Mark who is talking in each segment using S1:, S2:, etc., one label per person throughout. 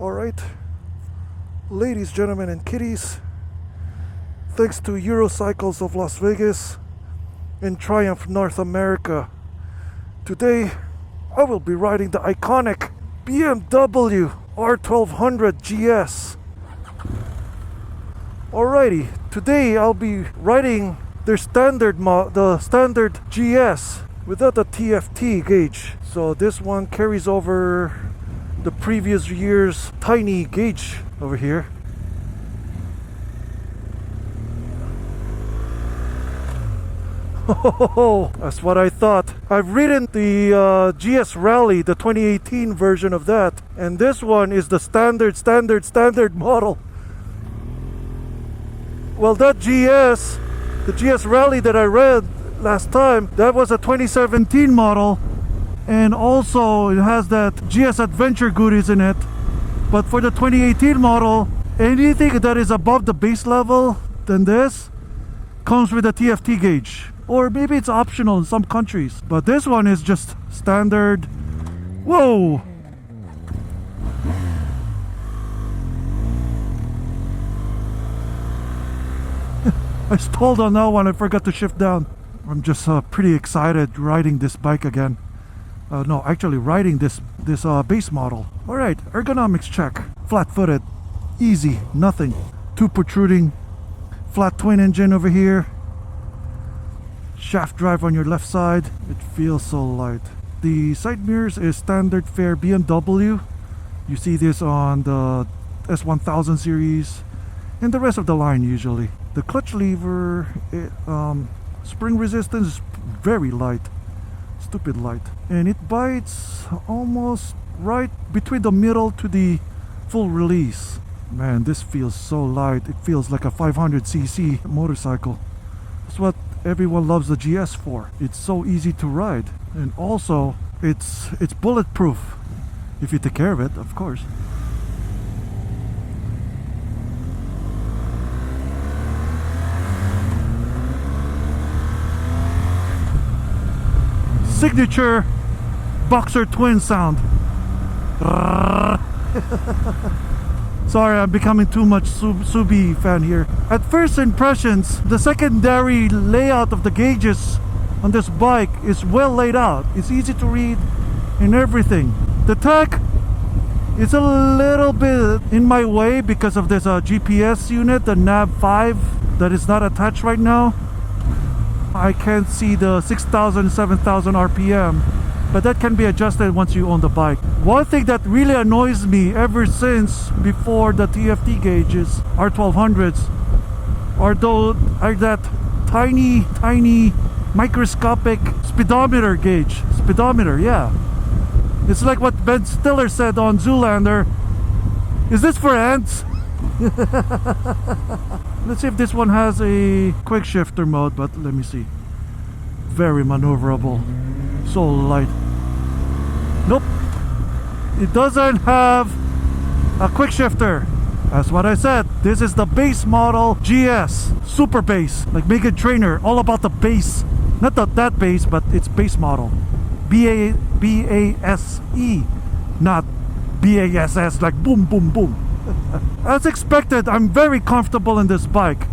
S1: Alright, ladies, gentlemen, and kiddies, thanks to EuroCycles of Las Vegas and Triumph North America, today I will be riding the iconic BMW R1200 GS. Alrighty, today I'll be riding their the standard GS without the TFT gauge. So this one carries over the previous year's tiny gauge over here. Oh, that's what I thought. I've ridden the GS Rallye, the 2018 version of that, and this one is the standard model. Well, that GS, the GS Rallye that I read last time, that was a 2017 model, and also it has that GS Adventure goodies in it. But for the 2018 model, anything that is above the base level than this comes with a TFT gauge. Or maybe it's optional in some countries. But this one is just standard. Whoa! I stalled on that one. I forgot to shift down. I'm just pretty excited riding this bike again. No, actually riding this base model. Alright, ergonomics check. Flat-footed. Easy. Nothing. Too protruding. Flat twin engine over here. Shaft drive on your left side. It feels so light. The side mirrors is standard fare BMW. You see this on the S1000 series and the rest of the line usually. The clutch lever, spring resistance is very light. Stupid light. And it bites almost right between the middle to the full release. Man, this feels so light. It feels like a 500cc motorcycle. That's what everyone loves the GS for. It's so easy to ride, and also it's bulletproof if you take care of it, of course. Signature boxer twin sound. Sorry, I'm becoming too much Subi fan here. At first impressions, the secondary layout of the gauges on this bike is well laid out. It's easy to read and everything. The tech is a little bit in my way because of this GPS unit, the nav5, that is not attached right now. I can't see the 6,000, 7,000 RPM, but that can be adjusted once you own the bike. One thing that really annoys me ever since before the TFT gauges, R1200s, are that tiny microscopic speedometer gauge. Speedometer, yeah. It's like what Ben Stiller said on Zoolander. Is this for ants? Let's see if this one has a quick shifter mode, but let me see. Very maneuverable. So light. Nope. It doesn't have a quick shifter. That's what I said. This is the base model GS. Super base. Like Megan Trainor. All about the base. Not that base, but it's base model. B-A-S-E. Not B-A-S-S like boom, boom, boom. As expected, I'm very comfortable in this bike.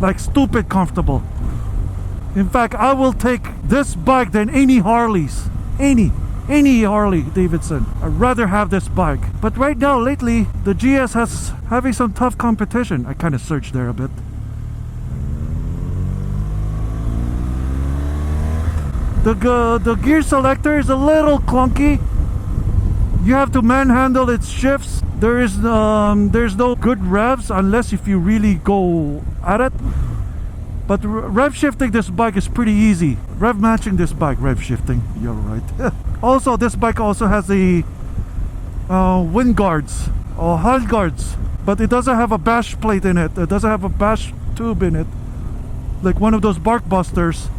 S1: Like stupid comfortable. In fact, I will take this bike than any Harleys. Any Harley Davidson. I'd rather have this bike. But right now, lately, the GS has having some tough competition. I kind of searched there a bit. The gear selector is a little clunky. You have to manhandle its shifts. There's no good revs unless if you really go at it. But rev shifting this bike is pretty easy. Rev matching this bike, rev shifting. You're right. Also, this bike also has the wind guards or hull guards, but it doesn't have a bash plate in it. It doesn't have a bash tube in it, like one of those bark busters.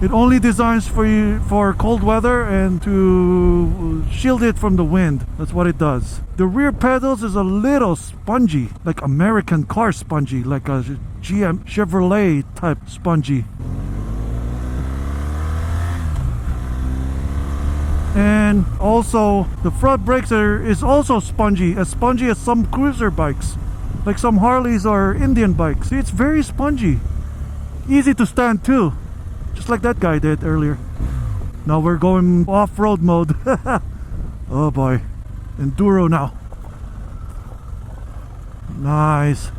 S1: It only designs for cold weather and to shield it from the wind. That's what it does. The rear pedals is a little spongy, like American car spongy, like a GM Chevrolet type spongy. And And also the front brakes is also spongy as some cruiser bikes, like some Harleys or Indian bikes. See, it's very spongy, easy to stand too, just like that guy did earlier. Now we're going off-road mode. Oh boy, enduro now. Nice.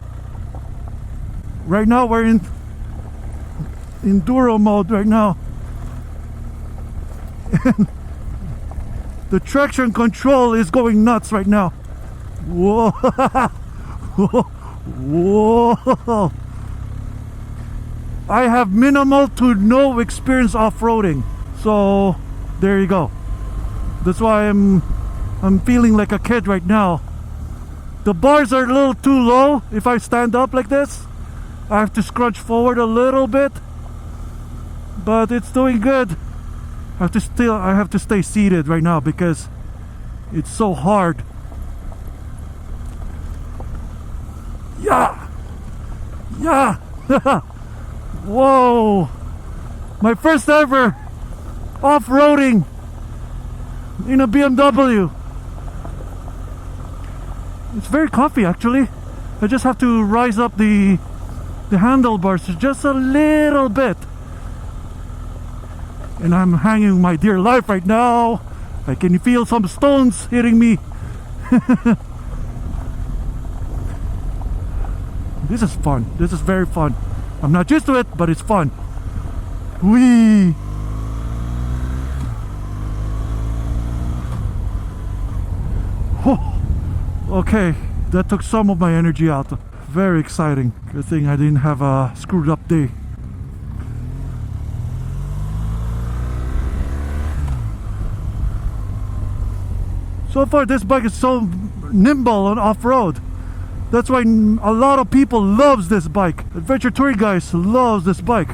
S1: Right now we're in enduro mode right now. The traction control is going nuts right now. Whoa. Whoa. I have minimal to no experience off-roading, so there you go. That's why I'm feeling like a kid right now. The bars are a little too low. If I stand up like this, I have to scrunch forward a little bit, but it's doing good. I have to stay seated right now because it's so hard. Yeah. Whoa, my first ever off-roading in a BMW. It's very comfy actually. I just have to rise up the handlebars just a little bit, and I'm hanging my dear life right now. I can feel some stones hitting me. This is fun. This is very fun. I'm not used to it, but it's fun. Whee! Okay, that took some of my energy out. Very exciting. Good thing I didn't have a screwed up day. So far this bike is so nimble on off-road. That's why a lot of people loves this bike. Adventure touring guys loves this bike.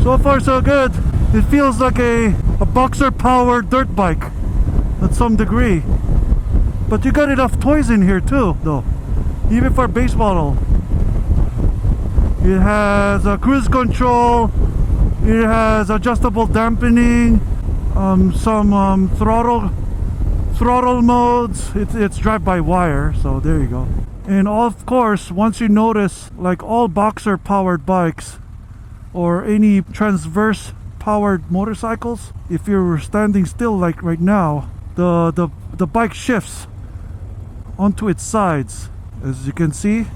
S1: So far so good. It feels like a boxer powered dirt bike at some degree. But you got enough toys in here too though, even for base model. It has a cruise control, it has adjustable dampening, some throttle modes. It's drive-by-wire, so there you go. And of course, once you notice, like all boxer powered bikes or any transverse powered motorcycles, if you're standing still like right now, the bike shifts onto its sides. As you can see,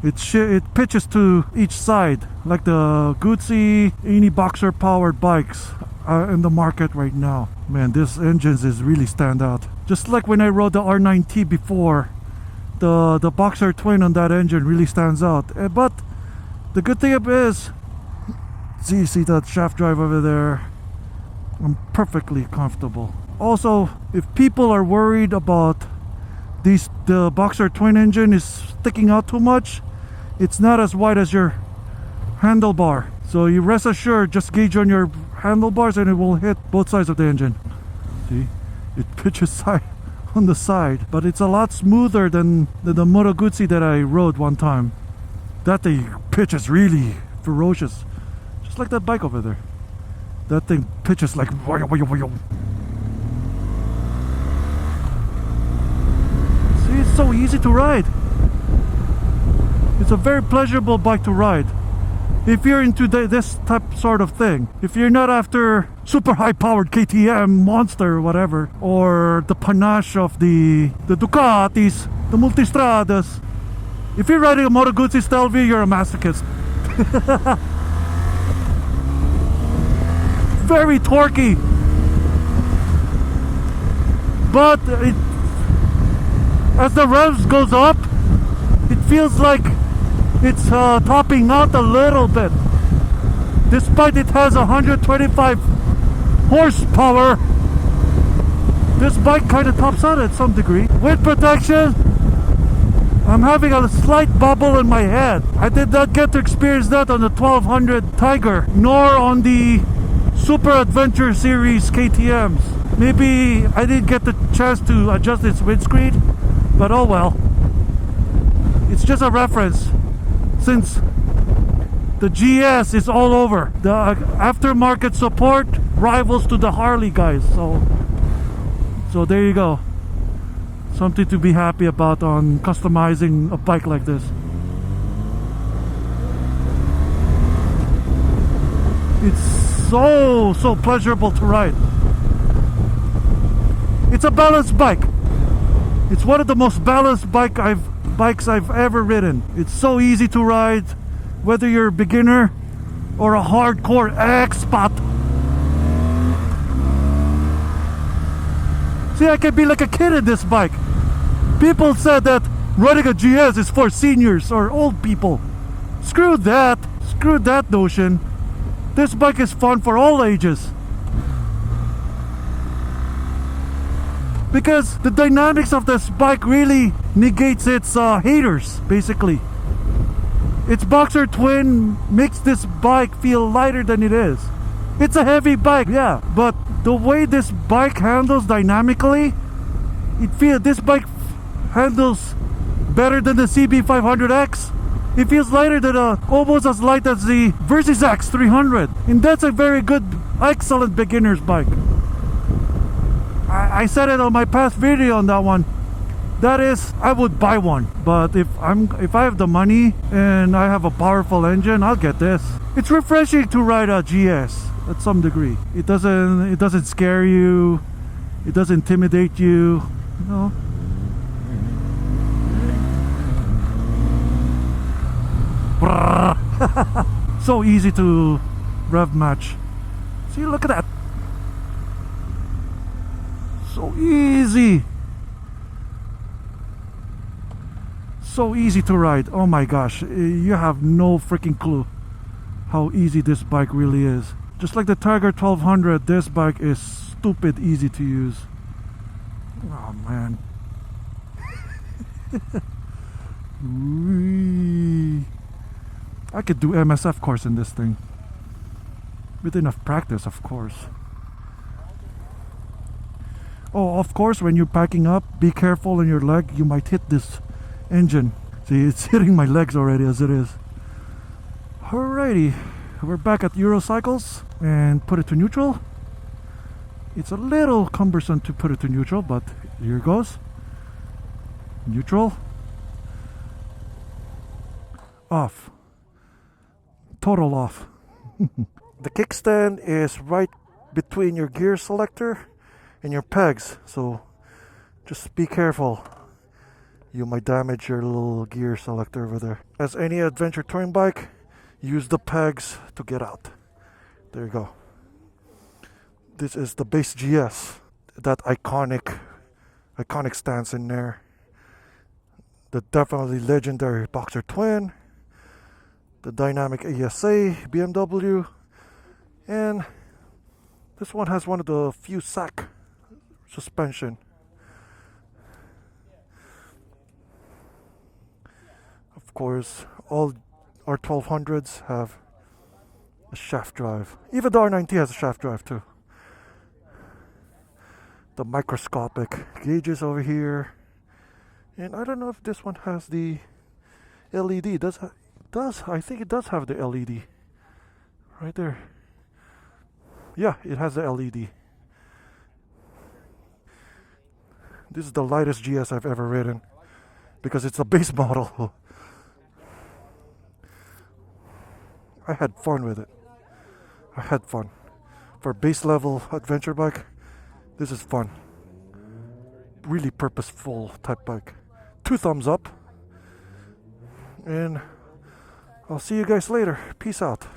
S1: it pitches to each side like the Guzzi, any boxer powered bikes in the market right now. Man, this engines is really stand out. Just like when I rode the R9T before, the boxer twin on that engine really stands out. But the good thing is, see that shaft drive over there, I'm perfectly comfortable. Also, if people are worried about the boxer twin engine is sticking out too much, it's not as wide as your handlebar, so you rest assured, just gauge on your handlebars and it will hit both sides of the engine. See, it pitches side on the side, but it's a lot smoother than the Moto Guzzi that I rode one time. That thing pitches really ferocious, just like that bike over there. That thing pitches like see, it's so easy to ride. It's a very pleasurable bike to ride. If you're into this type sort of thing, if you're not after super high powered KTM monster or whatever, or the panache of the Ducatis, the Multistradas, if you're riding a Moto Guzzi Stelvio, you're a masochist. Very torquey, but as the revs goes up, it feels like it's topping out a little bit. Despite it has 125 horsepower, this bike kind of tops out at some degree. Wind protection, I'm having a slight bubble in my head. I did not get to experience that on the 1200 Tiger, nor on the Super Adventure Series KTMs. Maybe I didn't get the chance to adjust its windscreen, but oh well. It's just a reference, since the GS is all over. The aftermarket support rivals to the Harley guys. So there you go. Something to be happy about on customizing a bike like this. It's so pleasurable to ride. It's a balanced bike. It's one of the most balanced bikes I've ever ridden. It's so easy to ride, whether you're a beginner or a hardcore expert. See, I can be like a kid in this bike. People said that riding a GS is for seniors or old people. Screw that. Screw that notion. This bike is fun for all ages. Because the dynamics of this bike really negates its haters, basically. Its boxer twin makes this bike feel lighter than it is. It's a heavy bike, yeah, but the way this bike handles dynamically, this bike handles better than the CB500X. It feels lighter than almost as light as the Versys X300, and that's a very good, excellent beginner's bike. I said it on my past video on that one. That is, I would buy one, but if I have the money and I have a powerful engine, I'll get this. It's refreshing to ride a GS at some degree. It doesn't scare you. It doesn't intimidate you. You know. So easy to rev match. See, look at that. So easy. So easy to ride. Oh my gosh, you have no freaking clue how easy this bike really is. Just like the Tiger R1200, this bike is stupid easy to use. Oh man. I could do MSF course in this thing. With enough practice, of course. Oh, of course, when you're packing up, be careful on your leg. You might hit this engine. See, it's hitting my legs already as it is. Alrighty, we're back at EuroCycles and put it to neutral. It's a little cumbersome to put it to neutral, but here it goes. Neutral. Off. Total off. The kickstand is right between your gear selector and your pegs, so just be careful. You might damage your little gear selector over there. As any adventure touring bike, use the pegs to get out. There you go. This is the base GS. That iconic stance in there. The definitely legendary boxer twin. The dynamic ASA BMW. And this one has one of the few SAC suspension. Of course, all R1200s have a shaft drive. Even the R90 has a shaft drive too. The microscopic gauges over here. And I don't know if this one has the LED. I think it does have the LED. Right there. Yeah, it has the LED. This is the lightest GS I've ever ridden because it's a base model. I had fun with it. I had fun. For base level adventure bike, this is fun. Really purposeful type bike. 2 thumbs up. And I'll see you guys later. Peace out.